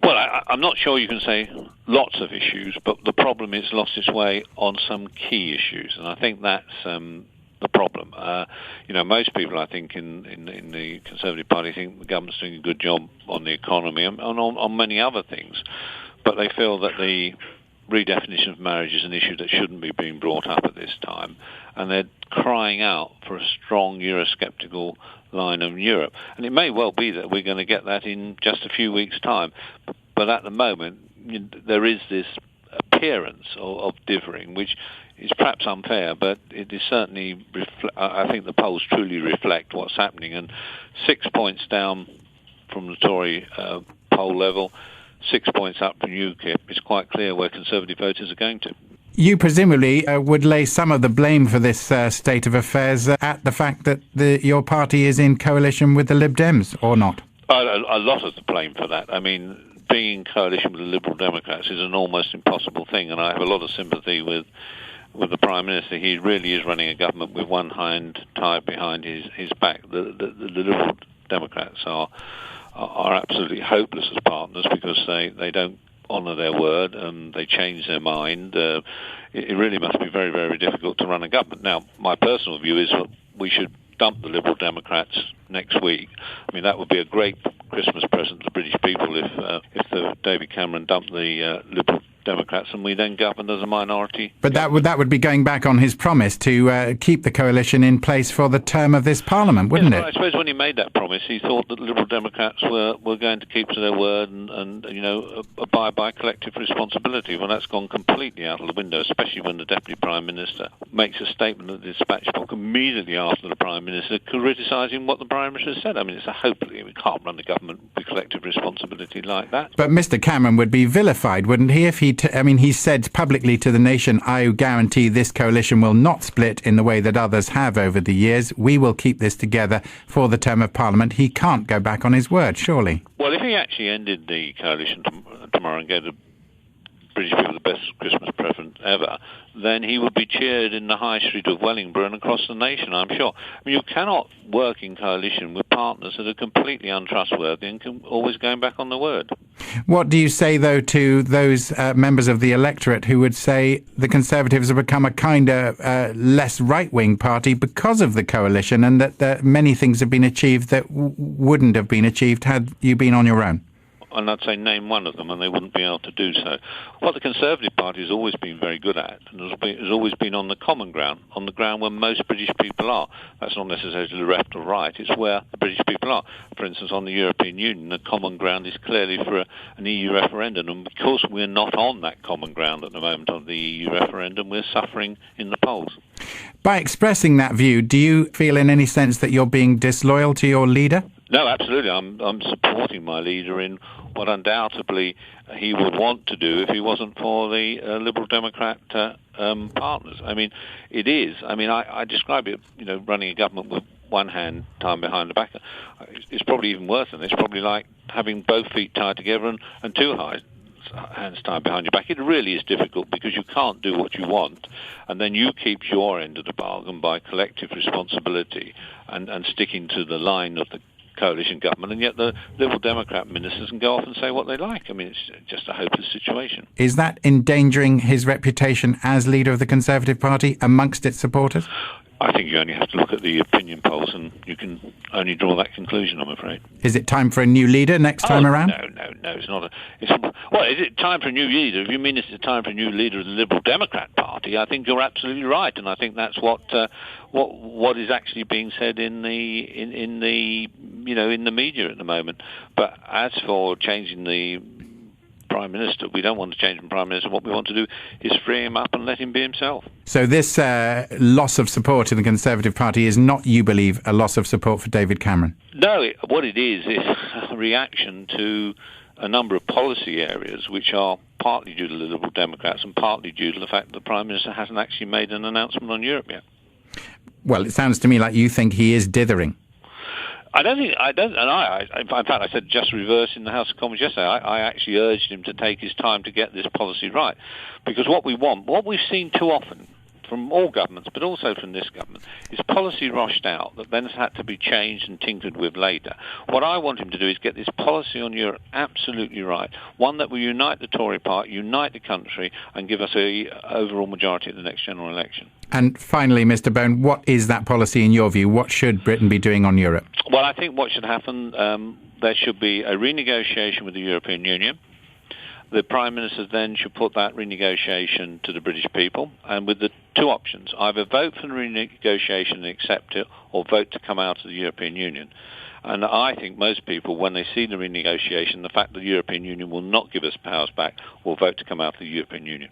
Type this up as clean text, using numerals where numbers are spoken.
Well, I'm not sure you can say lots of issues, but the problem is lost its way on some key issues, and I think that's the problem. Most people, I think, in the Conservative Party think the government's doing a good job on the economy and on many other things, but they feel that the redefinition of marriage is an issue that shouldn't be being brought up at this time, and they're crying out for a strong Eurosceptical line of Europe. And it may well be that we're going to get that in just a few weeks' time, but at the moment there is this appearance of differing, which is perhaps unfair, but it is certainly, I think the polls truly reflect what's happening, and 6 points down from the Tory poll level, 6 points up from UKIP, it's quite clear where Conservative voters are going to. You presumably would lay some of the blame for this state of affairs at the fact that your party is in coalition with the Lib Dems, or not? A lot of the blame for that. I mean, being in coalition with the Liberal Democrats is an almost impossible thing, and I have a lot of sympathy with the Prime Minister. He really is running a government with one hand tied behind his back. The Liberal Democrats are absolutely hopeless as partners because they don't honour their word and they change their mind. It really must be very, very difficult to run a government. Now, my personal view is that we should dump the Liberal Democrats next week. I mean, that would be a great Christmas present to the British people if David Cameron dumped the Liberal Democrats and we then governed as a minority. But that would be going back on his promise to keep the coalition in place for the term of this Parliament, wouldn't it? I suppose when he made that promise, he thought that the Liberal Democrats were going to keep to their word and abide by collective responsibility. Well, that's gone completely out of the window, especially when the Deputy Prime Minister makes a statement at the dispatch box immediately after the Prime Minister criticising what the Prime Minister said. I mean, it's we can't run the government with collective responsibility like that. But Mr Cameron would be vilified, wouldn't he, if he he said publicly to the nation, I guarantee this coalition will not split in the way that others have over the years. We will keep this together for the term of Parliament. He can't go back on his word, surely. Well, if he actually ended the coalition tomorrow and gave the British people the best Christmas present ever, then he would be cheered in the high street of Wellingborough and across the nation, I'm sure. I mean, you cannot work in coalition with partners that are completely untrustworthy and always going back on the word. What do you say, though, to those members of the electorate who would say the Conservatives have become a kind of less right-wing party because of the coalition, and that many things have been achieved that wouldn't have been achieved had you been on your own? And I'd say name one of them and they wouldn't be able to do so. What the Conservative Party has always been very good at and has always been on the common ground, on the ground where most British people are. That's not necessarily the left or right, it's where the British people are. For instance, on the European Union, the common ground is clearly for an EU referendum, and because we're not on that common ground at the moment of the EU referendum, we're suffering in the polls. By expressing that view, do you feel in any sense that you're being disloyal to your leader? No, absolutely. I'm supporting my leader in what undoubtedly he would want to do if he wasn't for the Liberal Democrat partners. I mean, it is. I mean, I describe it, running a government with one hand tied behind the back. It's probably even worse than this. It's probably like having both feet tied together and two hands tied behind your back. It really is difficult because you can't do what you want, and then you keep your end of the bargain by collective responsibility and sticking to the line of the coalition government, and yet the Liberal Democrat ministers can go off and say what they like. I mean, it's just a hopeless situation. Is that endangering his reputation as leader of the Conservative Party amongst its supporters? I think you only have to look at the opinion polls and you can only draw that conclusion, I'm afraid. Is it time for a new leader next time around? No, it's not. Well, is it time for a new leader? If you mean it's time for a new leader of the Liberal Democrat Party, I think you're absolutely right, and I think that's what is actually being said in the media at the moment. But as for changing the Prime Minister, we don't want to change the Prime Minister. What we want to do is free him up and let him be himself. So this loss of support in the Conservative Party is not, you believe, a loss of support for David Cameron? No, what it is a reaction to a number of policy areas which are partly due to the Liberal Democrats and partly due to the fact that the Prime Minister hasn't actually made an announcement on Europe yet. Well, it sounds to me like you think he is dithering. I don't, in fact, I said just reverse in the House of Commons yesterday. I actually urged him to take his time to get this policy right. Because what we've seen too often from all governments, but also from this government, is policy rushed out that then has had to be changed and tinkered with later. What I want him to do is get this policy on Europe absolutely right, one that will unite the Tory party, unite the country, and give us an overall majority at the next general election. And finally, Mr. Bone, what is that policy in your view? What should Britain be doing on Europe? Well, I think what should happen, there should be a renegotiation with the European Union. The Prime Minister then should put that renegotiation to the British people, and with the two options, either vote for the renegotiation and accept it, or vote to come out of the European Union. And I think most people, when they see the renegotiation, the fact that the European Union will not give us powers back, will vote to come out of the European Union.